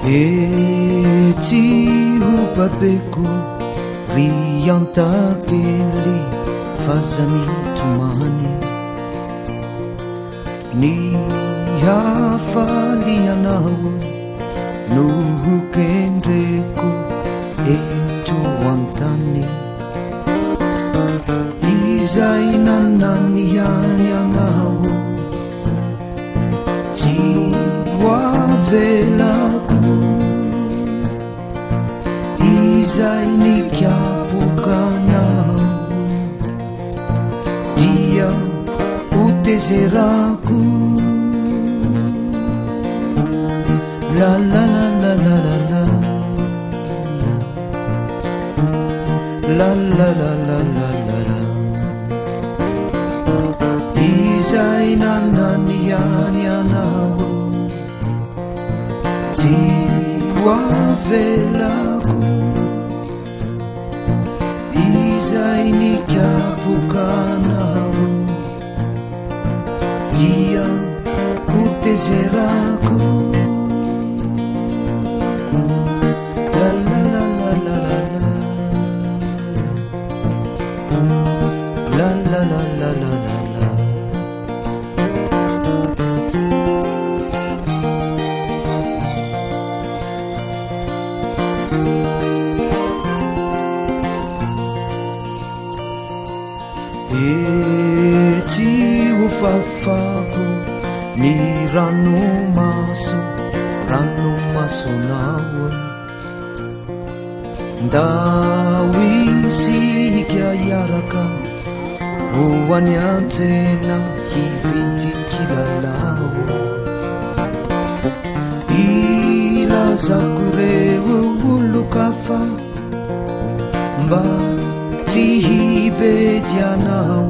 Etsy ho babeko ry antakely faza mitomany ny hafalianao noho kendreko eto antany izay nanany any anao tsy hoavelako izay nikiapokanao dia hotezerako la la la la la la la la la la la la la izay nanany any anao tsy hoavelako izay nikiapokanao dia hotezerako la la la la la la la la la la la la etsy ho fafako ny ranomasonao ndao isika iaraka ho any antsena hividy kilalao ilazako reo olo-kafa mba tsy hibedy anao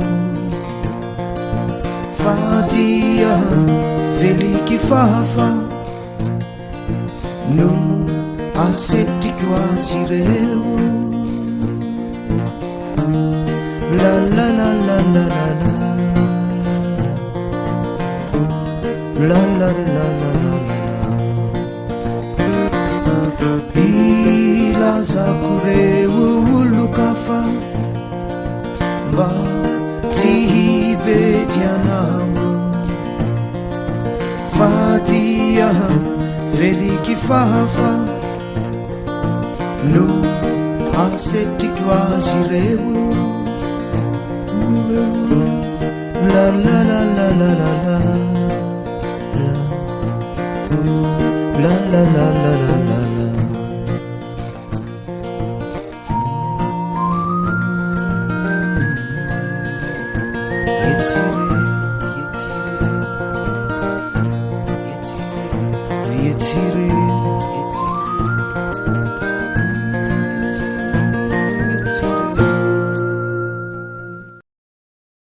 fa dia veliky fahafa no asetriko azy reo la la la la la la la la la la la ilazako reo olo-kafa mba tsy hibedy anao fa dia veliky fahafa no asetriko azy reo la la la la la la la la la la la la la